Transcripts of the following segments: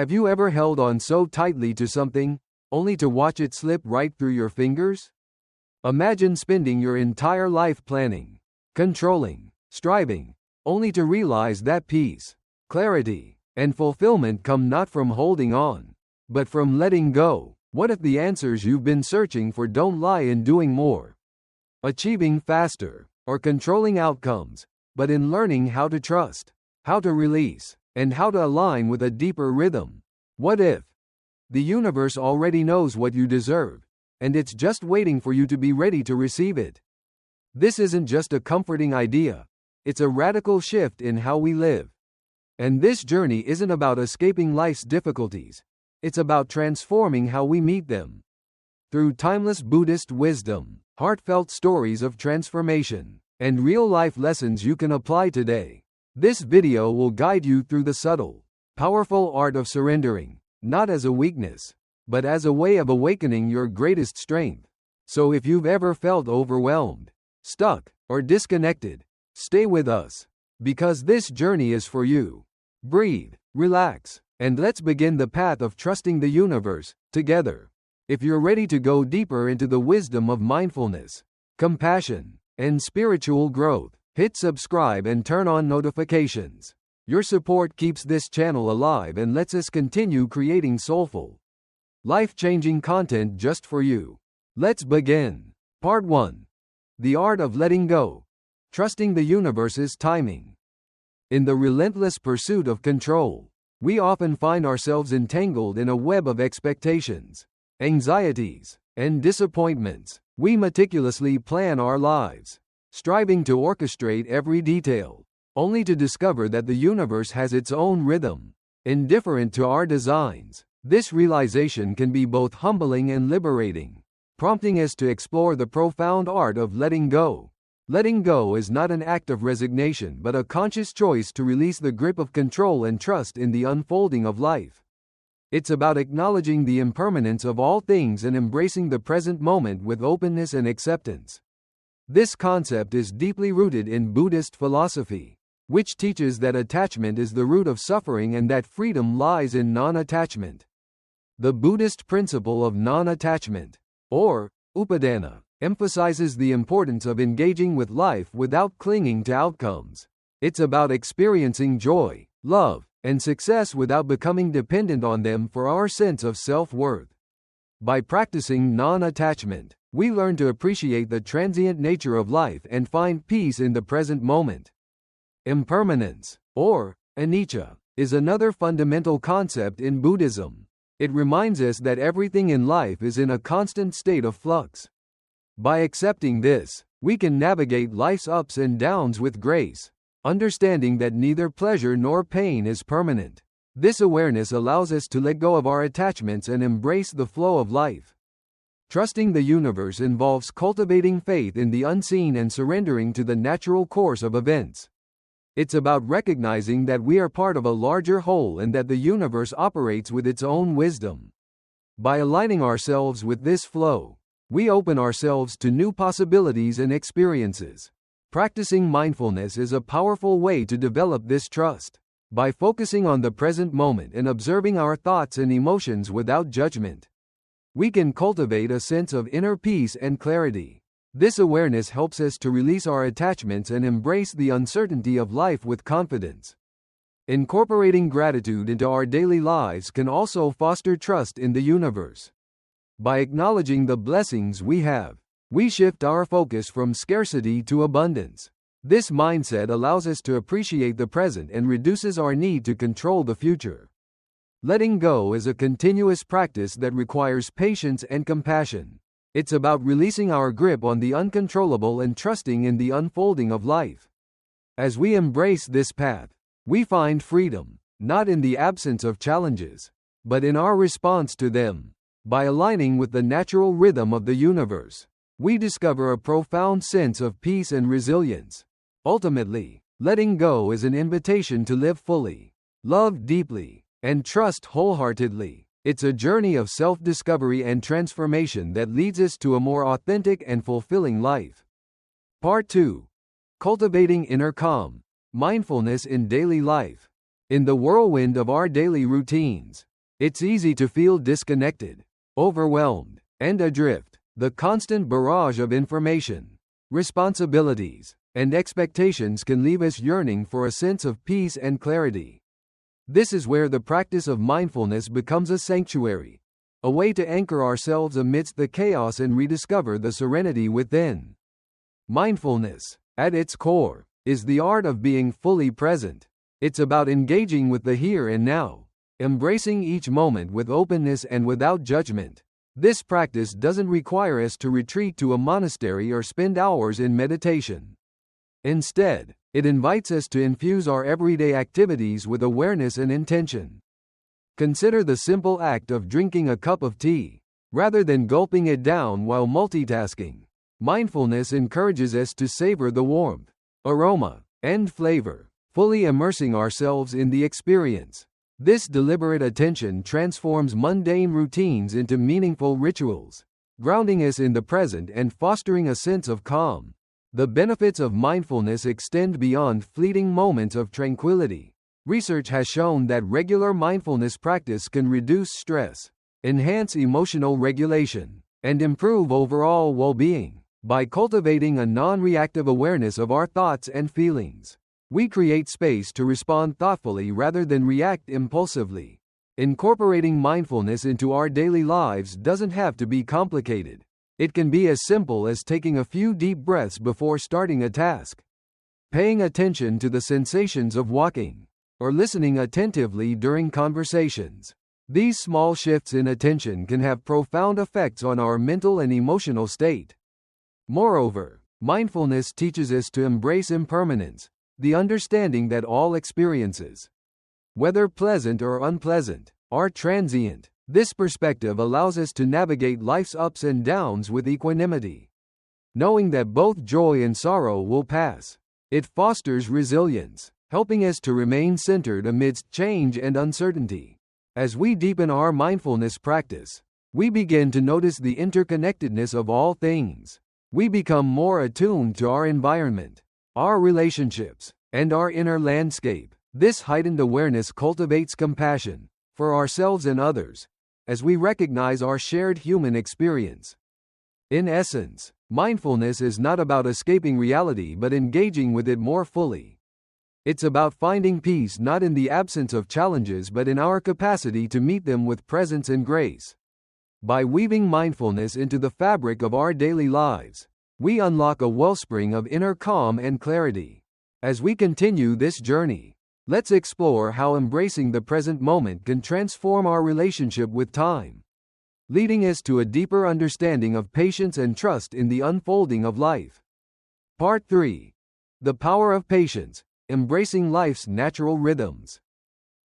Have you ever held on so tightly to something, only to watch it slip right through your fingers? Imagine spending your entire life planning, controlling, striving, only to realize that peace, clarity, and fulfillment come not from holding on, but from letting go. What if the answers you've been searching for don't lie in doing more, achieving faster, or controlling outcomes, but in learning how to trust, how to release, and how to align with a deeper rhythm? What if the universe already knows what you deserve, and it's just waiting for you to be ready to receive it? This isn't just a comforting idea, it's a radical shift in how we live. And this journey isn't about escaping life's difficulties, it's about transforming how we meet them. Through timeless Buddhist wisdom, heartfelt stories of transformation, and real-life lessons you can apply today, this video will guide you through the subtle, powerful art of surrendering, not as a weakness, but as a way of awakening your greatest strength. So if you've ever felt overwhelmed, stuck, or disconnected, stay with us, because this journey is for you. Breathe, relax, and let's begin the path of trusting the universe, together. If you're ready to go deeper into the wisdom of mindfulness, compassion, and spiritual growth, hit subscribe and turn on notifications. Your support keeps this channel alive and lets us continue creating soulful, life-changing content just for you. Let's begin. Part 1. The Art of Letting Go. Trusting the Universe's Timing. In the relentless pursuit of control, we often find ourselves entangled in a web of expectations, anxieties, and disappointments. We meticulously plan our lives, striving to orchestrate every detail, only to discover that the universe has its own rhythm, indifferent to our designs. This realization can be both humbling and liberating, prompting us to explore the profound art of letting go. Letting go is not an act of resignation but a conscious choice to release the grip of control and trust in the unfolding of life. It's about acknowledging the impermanence of all things and embracing the present moment with openness and acceptance. This concept is deeply rooted in Buddhist philosophy, which teaches that attachment is the root of suffering and that freedom lies in non-attachment. The Buddhist principle of non-attachment, or upadana, emphasizes the importance of engaging with life without clinging to outcomes. It's about experiencing joy, love, and success without becoming dependent on them for our sense of self-worth. By practicing non-attachment, we learn to appreciate the transient nature of life and find peace in the present moment. Impermanence, or anicca, is another fundamental concept in Buddhism. It reminds us that everything in life is in a constant state of flux. By accepting this, we can navigate life's ups and downs with grace, understanding that neither pleasure nor pain is permanent. This awareness allows us to let go of our attachments and embrace the flow of life. Trusting the universe involves cultivating faith in the unseen and surrendering to the natural course of events. It's about recognizing that we are part of a larger whole and that the universe operates with its own wisdom. By aligning ourselves with this flow, we open ourselves to new possibilities and experiences. Practicing mindfulness is a powerful way to develop this trust. By focusing on the present moment and observing our thoughts and emotions without judgment, we can cultivate a sense of inner peace and clarity. This awareness helps us to release our attachments and embrace the uncertainty of life with confidence. Incorporating gratitude into our daily lives can also foster trust in the universe. By acknowledging the blessings we have, we shift our focus from scarcity to abundance. This mindset allows us to appreciate the present and reduces our need to control the future. Letting go is a continuous practice that requires patience and compassion. It's about releasing our grip on the uncontrollable and trusting in the unfolding of life. As we embrace this path, we find freedom, not in the absence of challenges, but in our response to them. By aligning with the natural rhythm of the universe, we discover a profound sense of peace and resilience. Ultimately, letting go is an invitation to live fully, love deeply, and trust wholeheartedly. It's a journey of self-discovery and transformation that leads us to a more authentic and fulfilling life. Part 2. Cultivating Inner Calm. Mindfulness in Daily Life. In the whirlwind of our daily routines, It's easy to feel disconnected, overwhelmed, and adrift. The constant barrage of information, responsibilities, and expectations can leave us yearning for a sense of peace and clarity. This is where the practice of mindfulness becomes a sanctuary, a way to anchor ourselves amidst the chaos and rediscover the serenity within. Mindfulness, at its core, is the art of being fully present. It's about engaging with the here and now, embracing each moment with openness and without judgment. This practice doesn't require us to retreat to a monastery or spend hours in meditation. Instead, it invites us to infuse our everyday activities with awareness and intention. Consider the simple act of drinking a cup of tea, rather than gulping it down while multitasking. Mindfulness encourages us to savor the warmth, aroma, and flavor, fully immersing ourselves in the experience. This deliberate attention transforms mundane routines into meaningful rituals, grounding us in the present and fostering a sense of calm. The benefits of mindfulness extend beyond fleeting moments of tranquility. Research has shown that regular mindfulness practice can reduce stress, enhance emotional regulation, and improve overall well-being. By cultivating a non-reactive awareness of our thoughts and feelings, we create space to respond thoughtfully rather than react impulsively. Incorporating mindfulness into our daily lives doesn't have to be complicated. It can be as simple as taking a few deep breaths before starting a task, paying attention to the sensations of walking, or listening attentively during conversations. These small shifts in attention can have profound effects on our mental and emotional state. Moreover, mindfulness teaches us to embrace impermanence, the understanding that all experiences, whether pleasant or unpleasant, are transient. This perspective allows us to navigate life's ups and downs with equanimity, knowing that both joy and sorrow will pass. It fosters resilience, helping us to remain centered amidst change and uncertainty. As we deepen our mindfulness practice, we begin to notice the interconnectedness of all things. We become more attuned to our environment, our relationships, and our inner landscape. This heightened awareness cultivates compassion for ourselves and others, as we recognize our shared human experience. In essence, mindfulness is not about escaping reality but engaging with it more fully. It's about finding peace not in the absence of challenges but in our capacity to meet them with presence and grace. By weaving mindfulness into the fabric of our daily lives, we unlock a wellspring of inner calm and clarity. As we continue this journey, let's explore how embracing the present moment can transform our relationship with time, leading us to a deeper understanding of patience and trust in the unfolding of life. Part 3. The Power of Patience. Embracing life's natural rhythms.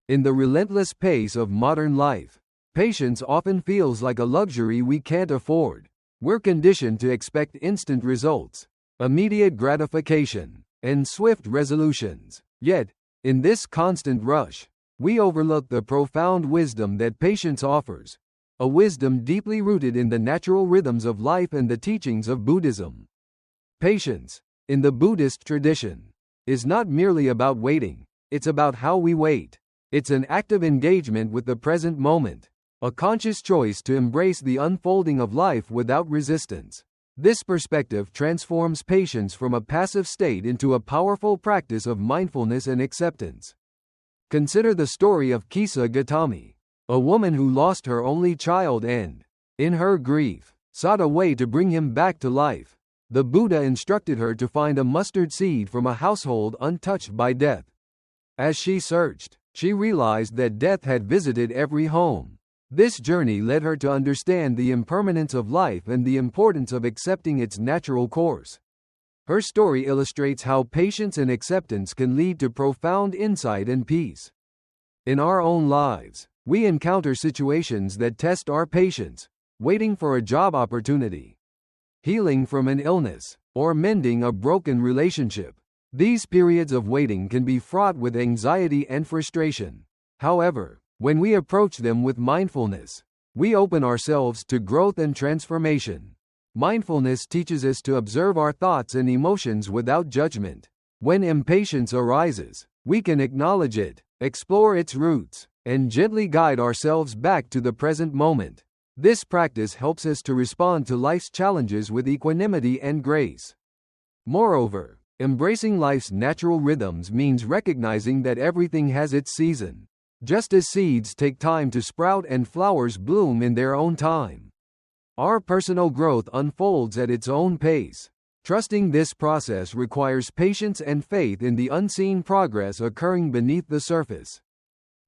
In the relentless pace of modern life, patience often feels like a luxury we can't afford. We're conditioned to expect instant results, immediate gratification, and swift resolutions. Yet, in this constant rush, we overlook the profound wisdom that patience offers, a wisdom deeply rooted in the natural rhythms of life and the teachings of Buddhism. Patience, in the Buddhist tradition, is not merely about waiting, it's about how we wait. It's an active engagement with the present moment, a conscious choice to embrace the unfolding of life without resistance. This perspective transforms patience from a passive state into a powerful practice of mindfulness and acceptance. Consider the story of Kisa Gautami, a woman who lost her only child and, in her grief, sought a way to bring him back to life. The Buddha instructed her to find a mustard seed from a household untouched by death. As she searched, she realized that death had visited every home. This journey led her to understand the impermanence of life and the importance of accepting its natural course. Her story illustrates how patience and acceptance can lead to profound insight and peace. In our own lives, we encounter situations that test our patience, waiting for a job opportunity, healing from an illness, or mending a broken relationship. These periods of waiting can be fraught with anxiety and frustration. However, when we approach them with mindfulness, we open ourselves to growth and transformation. Mindfulness teaches us to observe our thoughts and emotions without judgment. When impatience arises, we can acknowledge it, explore its roots, and gently guide ourselves back to the present moment. This practice helps us to respond to life's challenges with equanimity and grace. Moreover, embracing life's natural rhythms means recognizing that everything has its season. Just as seeds take time to sprout and flowers bloom in their own time, our personal growth unfolds at its own pace. Trusting this process requires patience and faith in the unseen progress occurring beneath the surface.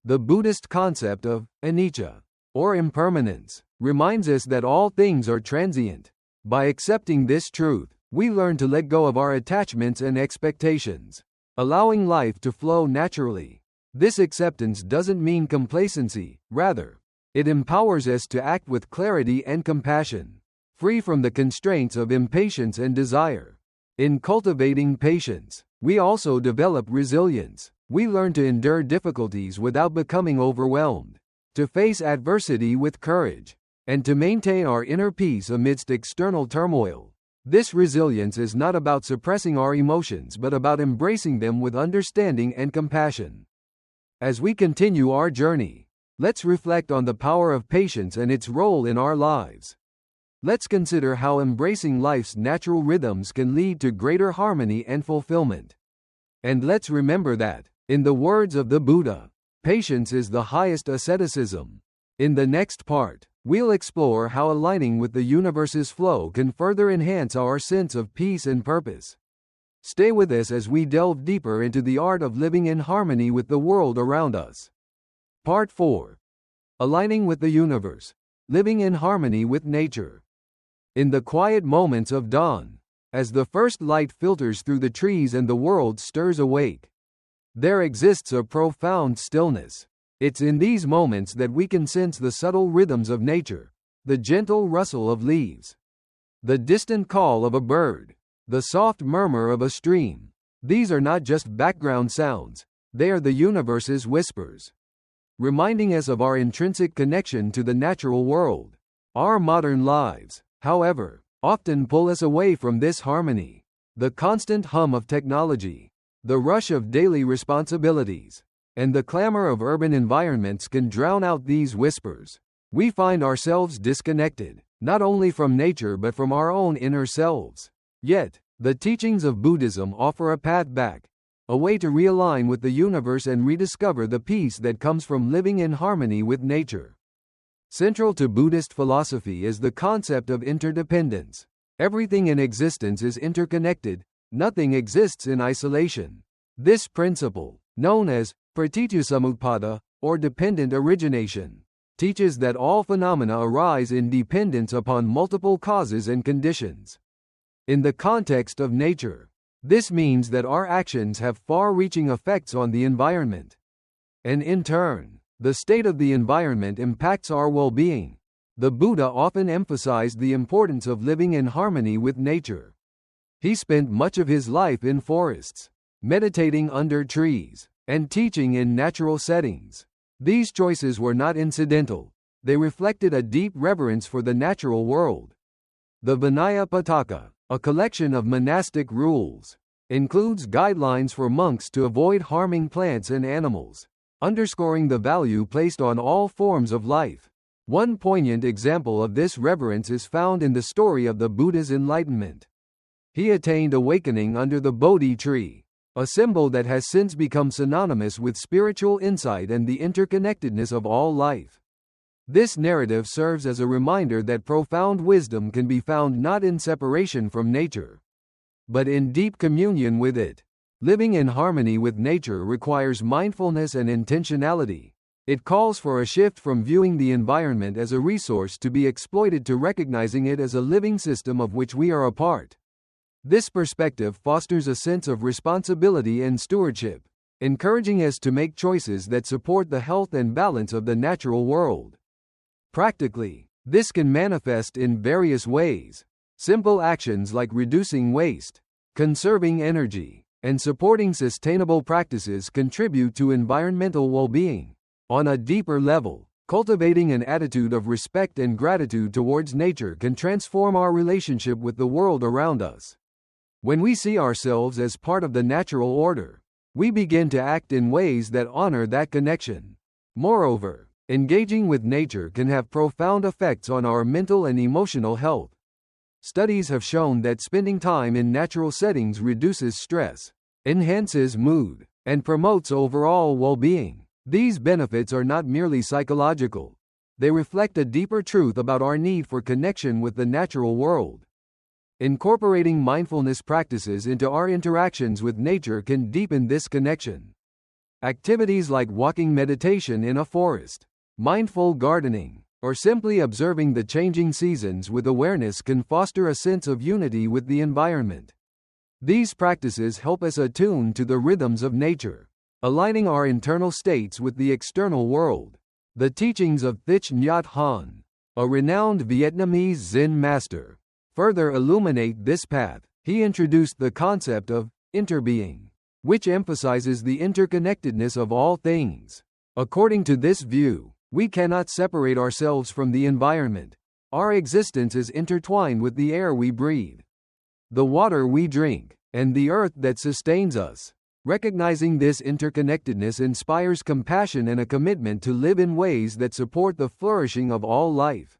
The Buddhist concept of anicca, or impermanence, reminds us that all things are transient. By accepting this truth, we learn to let go of our attachments and expectations, allowing life to flow naturally. This acceptance doesn't mean complacency, rather, it empowers us to act with clarity and compassion, free from the constraints of impatience and desire. In cultivating patience, we also develop resilience. We learn to endure difficulties without becoming overwhelmed, to face adversity with courage, and to maintain our inner peace amidst external turmoil. This resilience is not about suppressing our emotions but about embracing them with understanding and compassion. As we continue our journey, let's reflect on the power of patience and its role in our lives. Let's consider how embracing life's natural rhythms can lead to greater harmony and fulfillment. And let's remember that, in the words of the Buddha, patience is the highest asceticism. In the next part, we'll explore how aligning with the universe's flow can further enhance our sense of peace and purpose. Stay with us as we delve deeper into the art of living in harmony with the world around us. Part 4. Aligning with the universe. Living in harmony with nature. In the quiet moments of dawn, as the first light filters through the trees and the world stirs awake, there exists a profound stillness. It's in these moments that we can sense the subtle rhythms of nature, the gentle rustle of leaves, the distant call of a bird, the soft murmur of a stream. These are not just background sounds, they are the universe's whispers, reminding us of our intrinsic connection to the natural world. Our modern lives, however, often pull us away from this harmony. The constant hum of technology, the rush of daily responsibilities, and the clamor of urban environments can drown out these whispers. We find ourselves disconnected, not only from nature but from our own inner selves. Yet, the teachings of Buddhism offer a path back, a way to realign with the universe and rediscover the peace that comes from living in harmony with nature. Central to Buddhist philosophy is the concept of interdependence. Everything in existence is interconnected, nothing exists in isolation. This principle, known as pratityasamutpada, or dependent origination, teaches that all phenomena arise in dependence upon multiple causes and conditions. In the context of nature, this means that our actions have far-reaching effects on the environment. And in turn, the state of the environment impacts our well-being. The Buddha often emphasized the importance of living in harmony with nature. He spent much of his life in forests, meditating under trees, and teaching in natural settings. These choices were not incidental. They reflected a deep reverence for the natural world. The Vinaya Pitaka, a collection of monastic rules, includes guidelines for monks to avoid harming plants and animals, underscoring the value placed on all forms of life. One poignant example of this reverence is found in the story of the Buddha's enlightenment. He attained awakening under the Bodhi tree, a symbol that has since become synonymous with spiritual insight and the interconnectedness of all life. This narrative serves as a reminder that profound wisdom can be found not in separation from nature, but in deep communion with it. Living in harmony with nature requires mindfulness and intentionality. It calls for a shift from viewing the environment as a resource to be exploited to recognizing it as a living system of which we are a part. This perspective fosters a sense of responsibility and stewardship, encouraging us to make choices that support the health and balance of the natural world. Practically, this can manifest in various ways. Simple actions like reducing waste, conserving energy, and supporting sustainable practices contribute to environmental well-being. On a deeper level, cultivating an attitude of respect and gratitude towards nature can transform our relationship with the world around us. When we see ourselves as part of the natural order, we begin to act in ways that honor that connection. Moreover, engaging with nature can have profound effects on our mental and emotional health. Studies have shown that spending time in natural settings reduces stress, enhances mood, and promotes overall well-being. These benefits are not merely psychological. They reflect a deeper truth about our need for connection with the natural world. Incorporating mindfulness practices into our interactions with nature can deepen this connection. Activities like walking meditation in a forest, mindful gardening, or simply observing the changing seasons with awareness can foster a sense of unity with the environment. These practices help us attune to the rhythms of nature, aligning our internal states with the external world. The teachings of Thich Nhat Hanh, a renowned Vietnamese Zen master, further illuminate this path. He introduced the concept of interbeing, which emphasizes the interconnectedness of all things. According to this view, we cannot separate ourselves from the environment. Our existence is intertwined with the air we breathe, the water we drink, and the earth that sustains us. Recognizing this interconnectedness inspires compassion and a commitment to live in ways that support the flourishing of all life.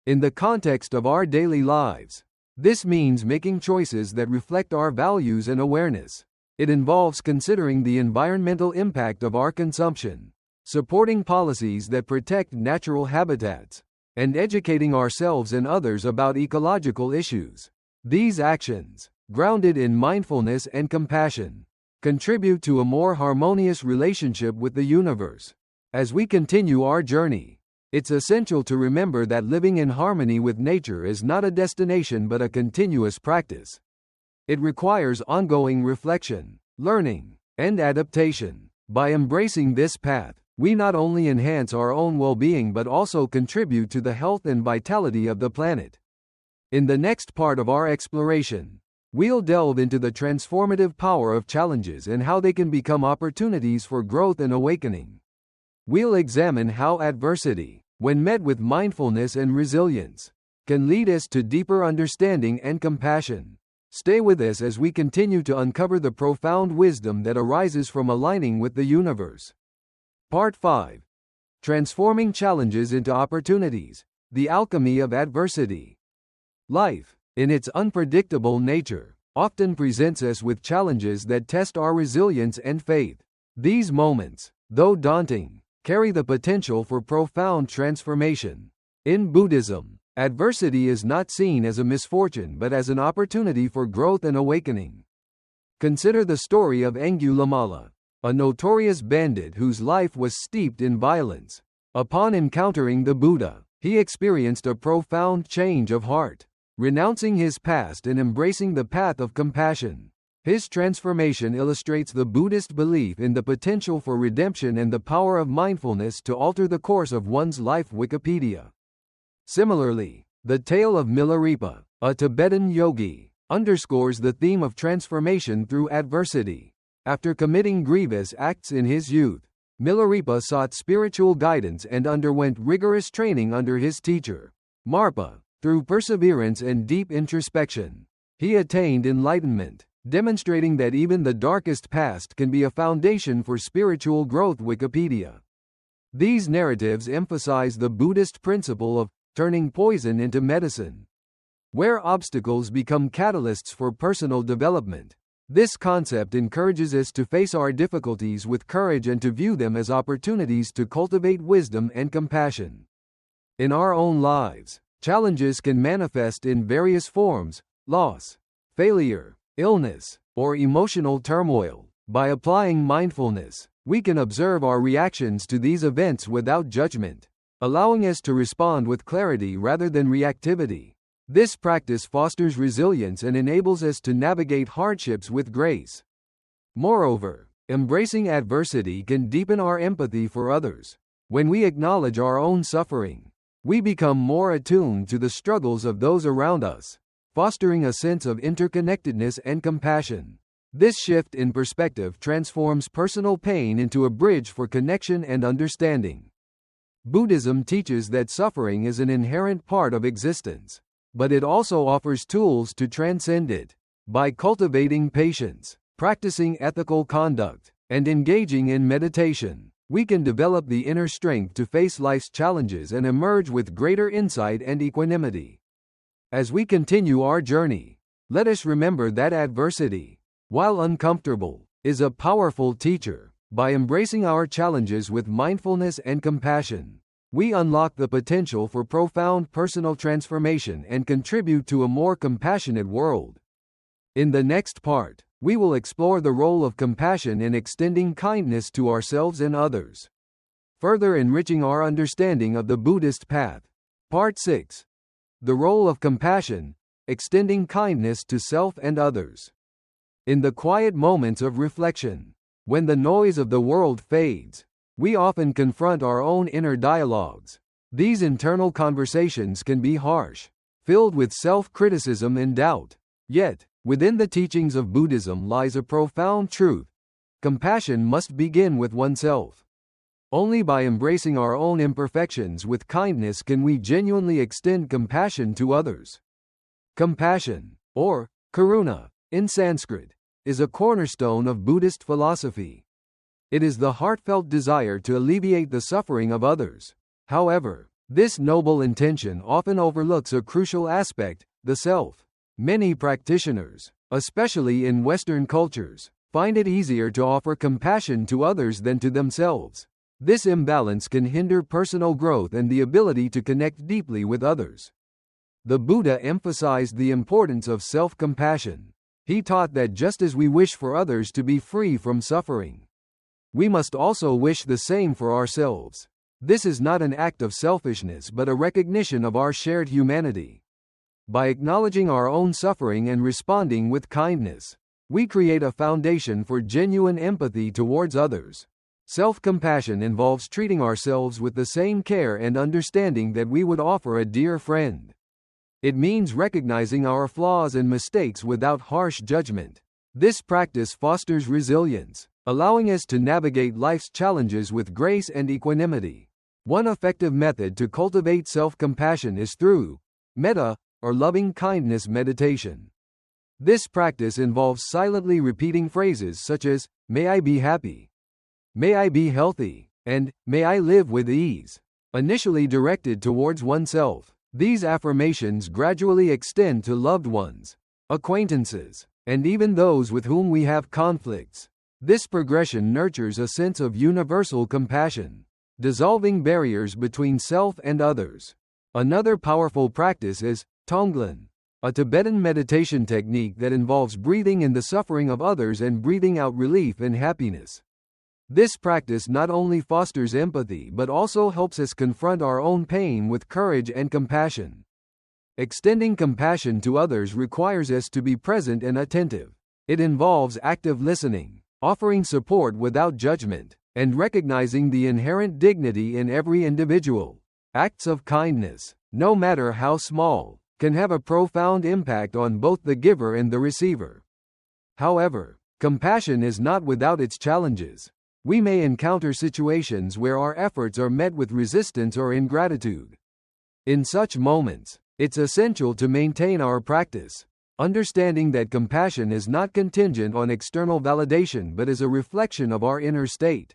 In the context of our daily lives, this means making choices that reflect our values and awareness. It involves considering the environmental impact of our consumption, supporting policies that protect natural habitats, and educating ourselves and others about ecological issues. These actions, grounded in mindfulness and compassion, contribute to a more harmonious relationship with the universe. As we continue our journey, it's essential to remember that living in harmony with nature is not a destination but a continuous practice. It requires ongoing reflection, learning, and adaptation. By embracing this path, we not only enhance our own well-being but also contribute to the health and vitality of the planet. In the next part of our exploration, we'll delve into the transformative power of challenges and how they can become opportunities for growth and awakening. We'll examine how adversity, when met with mindfulness and resilience, can lead us to deeper understanding and compassion. Stay with us as we continue to uncover the profound wisdom that arises from aligning with the universe. Part 5. Transforming Challenges into Opportunities. The Alchemy of Adversity. Life, in its unpredictable nature, often presents us with challenges that test our resilience and faith. These moments, though daunting, carry the potential for profound transformation. In Buddhism, adversity is not seen as a misfortune but as an opportunity for growth and awakening. Consider the story of Angulimala, a notorious bandit whose life was steeped in violence. Upon encountering the Buddha, he experienced a profound change of heart. Renouncing his past and embracing the path of compassion, his transformation illustrates the Buddhist belief in the potential for redemption and the power of mindfulness to alter the course of one's life. Wikipedia. Similarly, the tale of Milarepa, a Tibetan yogi, underscores the theme of transformation through adversity. After committing grievous acts in his youth, Milarepa sought spiritual guidance and underwent rigorous training under his teacher, Marpa. Through perseverance and deep introspection, he attained enlightenment, demonstrating that even the darkest past can be a foundation for spiritual growth. Wikipedia. These narratives emphasize the Buddhist principle of turning poison into medicine, where obstacles become catalysts for personal development. This concept encourages us to face our difficulties with courage and to view them as opportunities to cultivate wisdom and compassion. In our own lives, challenges can manifest in various forms: loss, failure, illness, or emotional turmoil. By applying mindfulness, we can observe our reactions to these events without judgment, allowing us to respond with clarity rather than reactivity. This practice fosters resilience and enables us to navigate hardships with grace. Moreover, embracing adversity can deepen our empathy for others. When we acknowledge our own suffering, we become more attuned to the struggles of those around us, fostering a sense of interconnectedness and compassion. This shift in perspective transforms personal pain into a bridge for connection and understanding. Buddhism teaches that suffering is an inherent part of existence, but it also offers tools to transcend it. By cultivating patience, practicing ethical conduct, and engaging in meditation, we can develop the inner strength to face life's challenges and emerge with greater insight and equanimity. As we continue our journey, let us remember that adversity, while uncomfortable, is a powerful teacher. By embracing our challenges with mindfulness and compassion, we unlock the potential for profound personal transformation and contribute to a more compassionate world. In the next part, we will explore the role of compassion in extending kindness to ourselves and others, further enriching our understanding of the Buddhist path. Part 6. The role of compassion, extending kindness to self and others. In the quiet moments of reflection, when the noise of the world fades, we often confront our own inner dialogues. These internal conversations can be harsh, filled with self-criticism and doubt. Yet, within the teachings of Buddhism lies a profound truth. Compassion must begin with oneself. Only by embracing our own imperfections with kindness can we genuinely extend compassion to others. Compassion, or karuna, in Sanskrit, is a cornerstone of Buddhist philosophy. It is the heartfelt desire to alleviate the suffering of others. However, this noble intention often overlooks a crucial aspect, the self. Many practitioners, especially in Western cultures, find it easier to offer compassion to others than to themselves. This imbalance can hinder personal growth and the ability to connect deeply with others. The Buddha emphasized the importance of self-compassion. He taught that just as we wish for others to be free from suffering, we must also wish the same for ourselves. This is not an act of selfishness but a recognition of our shared humanity. By acknowledging our own suffering and responding with kindness, we create a foundation for genuine empathy towards others. Self-compassion involves treating ourselves with the same care and understanding that we would offer a dear friend. It means recognizing our flaws and mistakes without harsh judgment. This practice fosters resilience, allowing us to navigate life's challenges with grace and equanimity. One effective method to cultivate self-compassion is through metta, or loving-kindness meditation. This practice involves silently repeating phrases such as, "May I be happy," "May I be healthy," and "May I live with ease," initially directed towards oneself. These affirmations gradually extend to loved ones, acquaintances, and even those with whom we have conflicts. This progression nurtures a sense of universal compassion, dissolving barriers between self and others. Another powerful practice is Tonglen, a Tibetan meditation technique that involves breathing in the suffering of others and breathing out relief and happiness. This practice not only fosters empathy but also helps us confront our own pain with courage and compassion. Extending compassion to others requires us to be present and attentive. It involves active listening, offering support without judgment, and recognizing the inherent dignity in every individual. Acts of kindness, no matter how small, can have a profound impact on both the giver and the receiver. However, compassion is not without its challenges. We may encounter situations where our efforts are met with resistance or ingratitude. In such moments, it's essential to maintain our practice, understanding that compassion is not contingent on external validation but is a reflection of our inner state.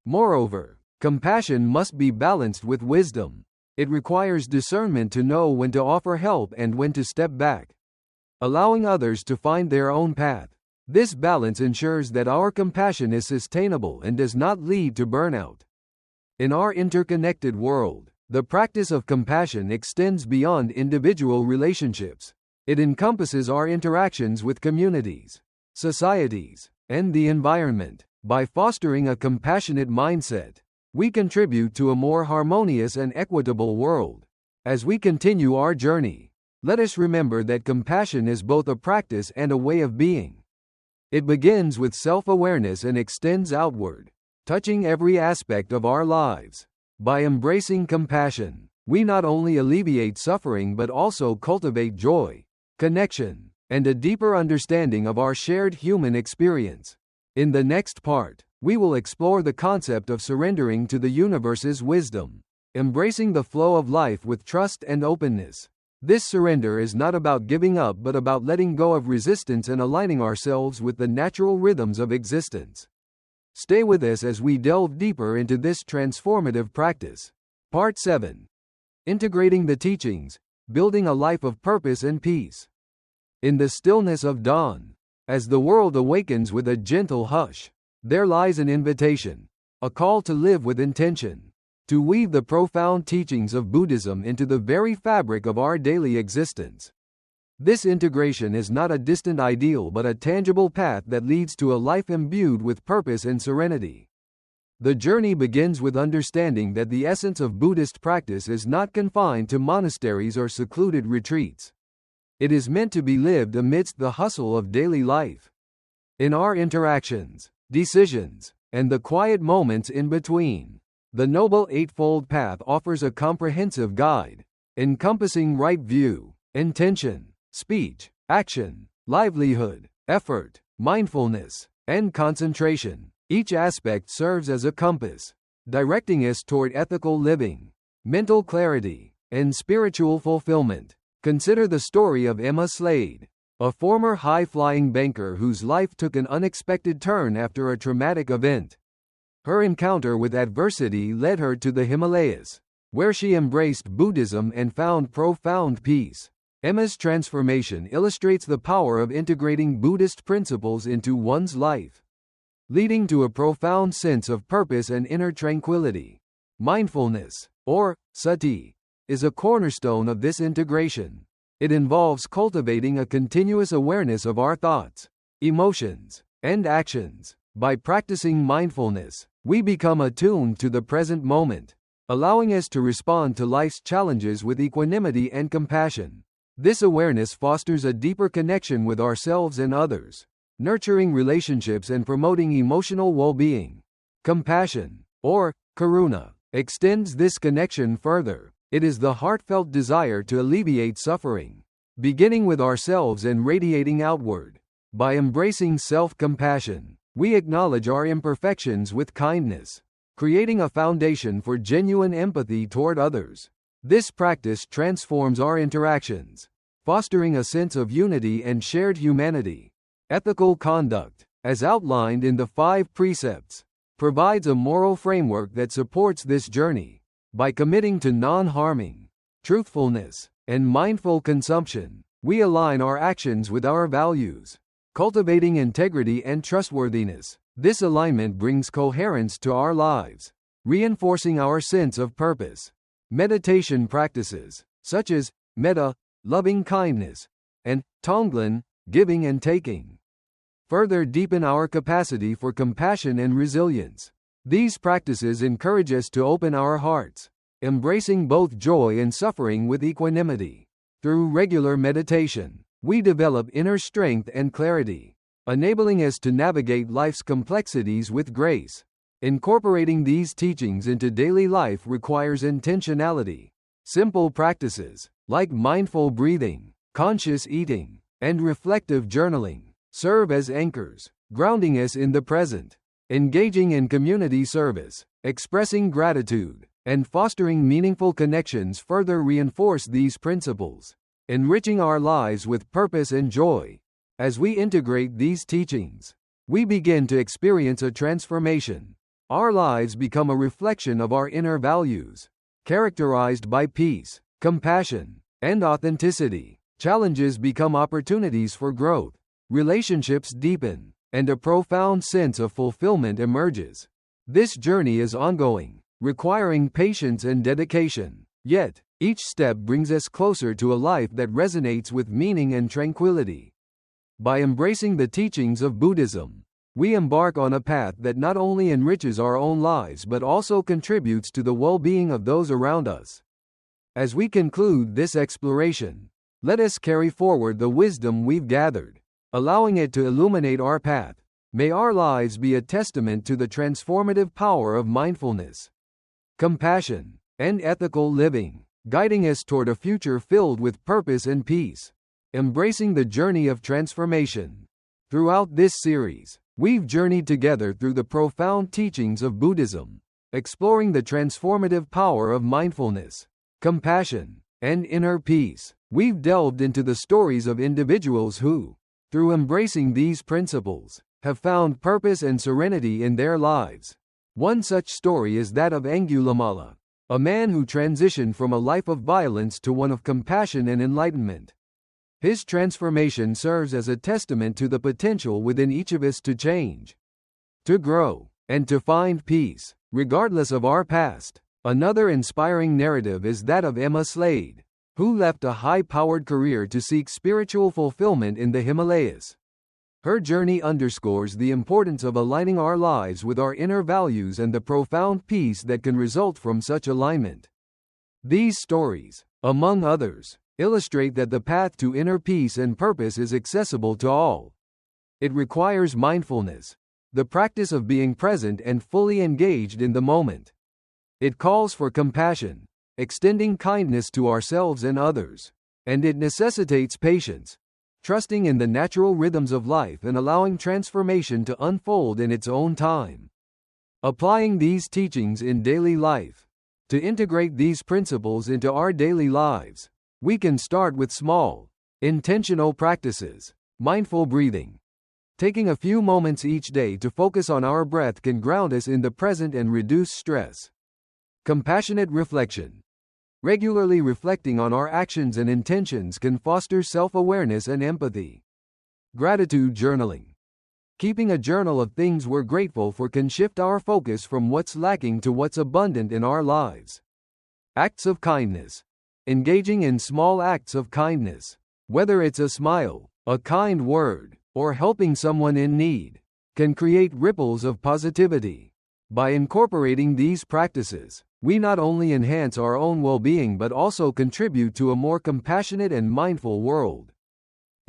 Moreover, compassion must be balanced with wisdom. It requires discernment to know when to offer help and when to step back, allowing others to find their own path. This balance ensures that our compassion is sustainable and does not lead to burnout. In our interconnected world, the practice of compassion extends beyond individual relationships. It encompasses our interactions with communities, societies, and the environment. By fostering a compassionate mindset, we contribute to a more harmonious and equitable world. As we continue our journey, let us remember that compassion is both a practice and a way of being. It begins with self-awareness and extends outward, touching every aspect of our lives. By embracing compassion, we not only alleviate suffering but also cultivate joy, connection, and a deeper understanding of our shared human experience. In the next part, we will explore the concept of surrendering to the universe's wisdom, embracing the flow of life with trust and openness. This surrender is not about giving up but about letting go of resistance and aligning ourselves with the natural rhythms of existence. Stay with us as we delve deeper into this transformative practice. Part 7. Integrating the teachings, building a life of purpose and peace. In the stillness of dawn, as the world awakens with a gentle hush, there lies an invitation, a call to live with intention, to weave the profound teachings of Buddhism into the very fabric of our daily existence. This integration is not a distant ideal but a tangible path that leads to a life imbued with purpose and serenity. The journey begins with understanding that the essence of Buddhist practice is not confined to monasteries or secluded retreats. It is meant to be lived amidst the hustle of daily life. In our interactions, decisions, and the quiet moments in between, the Noble Eightfold Path offers a comprehensive guide, encompassing right view, intention, speech, action, livelihood, effort, mindfulness, and concentration. Each aspect serves as a compass, directing us toward ethical living, mental clarity, and spiritual fulfillment. Consider the story of Emma Slade, a former high-flying banker whose life took an unexpected turn after a traumatic event. Her encounter with adversity led her to the Himalayas, where she embraced Buddhism and found profound peace. Emma's transformation illustrates the power of integrating Buddhist principles into one's life, leading to a profound sense of purpose and inner tranquility. Mindfulness, or sati, is a cornerstone of this integration. It involves cultivating a continuous awareness of our thoughts, emotions, and actions. By practicing mindfulness, we become attuned to the present moment, allowing us to respond to life's challenges with equanimity and compassion. This awareness fosters a deeper connection with ourselves and others, nurturing relationships and promoting emotional well-being. Compassion, or karuna, extends this connection further. It is the heartfelt desire to alleviate suffering, beginning with ourselves and radiating outward. By embracing self-compassion, we acknowledge our imperfections with kindness, creating a foundation for genuine empathy toward others. This practice transforms our interactions, fostering a sense of unity and shared humanity. Ethical conduct, as outlined in the 5 precepts, provides a moral framework that supports this journey. By committing to non-harming, truthfulness, and mindful consumption, we align our actions with our values, cultivating integrity and trustworthiness. This alignment brings coherence to our lives, reinforcing our sense of purpose. Meditation practices, such as metta, loving kindness, and tonglen, giving and taking, further deepen our capacity for compassion and resilience. These practices encourage us to open our hearts, embracing both joy and suffering with equanimity. Through regular meditation, we develop inner strength and clarity, enabling us to navigate life's complexities with grace. Incorporating these teachings into daily life requires intentionality. Simple practices, like mindful breathing, conscious eating, and reflective journaling, serve as anchors, grounding us in the present. Engaging in community service, expressing gratitude, and fostering meaningful connections further reinforce these principles, enriching our lives with purpose and joy. As we integrate these teachings, we begin to experience a transformation. Our lives become a reflection of our inner values, characterized by peace, compassion, and authenticity. Challenges become opportunities for growth, relationships deepen, and a profound sense of fulfillment emerges. This journey is ongoing, requiring patience and dedication. Yet, each step brings us closer to a life that resonates with meaning and tranquility. By embracing the teachings of Buddhism, we embark on a path that not only enriches our own lives but also contributes to the well-being of those around us. As we conclude this exploration, let us carry forward the wisdom we've gathered, allowing it to illuminate our path. May our lives be a testament to the transformative power of mindfulness, compassion, and ethical living, guiding us toward a future filled with purpose and peace. Embracing the journey of transformation. Throughout this series, we've journeyed together through the profound teachings of Buddhism, exploring the transformative power of mindfulness, compassion, and inner peace. We've delved into the stories of individuals who, through embracing these principles, have found purpose and serenity in their lives. One such story is that of Angulimala, a man who transitioned from a life of violence to one of compassion and enlightenment. His transformation serves as a testament to the potential within each of us to change, to grow, and to find peace, regardless of our past. Another inspiring narrative is that of Emma Slade, who left a high-powered career to seek spiritual fulfillment in the Himalayas. Her journey underscores the importance of aligning our lives with our inner values and the profound peace that can result from such alignment. These stories, among others, illustrate that the path to inner peace and purpose is accessible to all. It requires mindfulness, the practice of being present and fully engaged in the moment. It calls for compassion, extending kindness to ourselves and others, and it necessitates patience, trusting in the natural rhythms of life and allowing transformation to unfold in its own time. Applying these teachings in daily life. To integrate these principles into our daily lives, we can start with small, intentional practices. Mindful breathing. Taking a few moments each day to focus on our breath can ground us in the present and reduce stress. Compassionate reflection. Regularly reflecting on our actions and intentions can foster self-awareness and empathy. Gratitude journaling. Keeping a journal of things we're grateful for can shift our focus from what's lacking to what's abundant in our lives. Acts of kindness. Engaging in small acts of kindness, whether it's a smile, a kind word, or helping someone in need, can create ripples of positivity. By incorporating these practices, we not only enhance our own well-being but also contribute to a more compassionate and mindful world.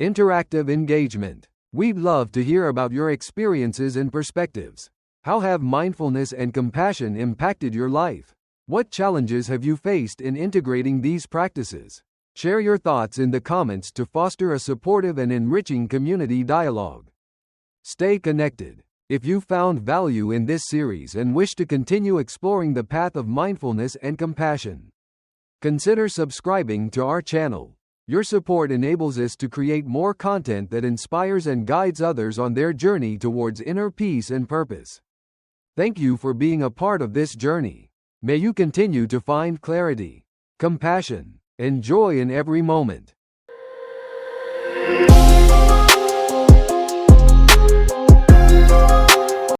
Interactive engagement. We'd love to hear about your experiences and perspectives. How have mindfulness and compassion impacted your life? What challenges have you faced in integrating these practices? Share your thoughts in the comments to foster a supportive and enriching community dialogue. Stay connected. If you found value in this series and wish to continue exploring the path of mindfulness and compassion, consider subscribing to our channel. Your support enables us to create more content that inspires and guides others on their journey towards inner peace and purpose. Thank you for being a part of this journey. May you continue to find clarity, compassion, and joy in every moment.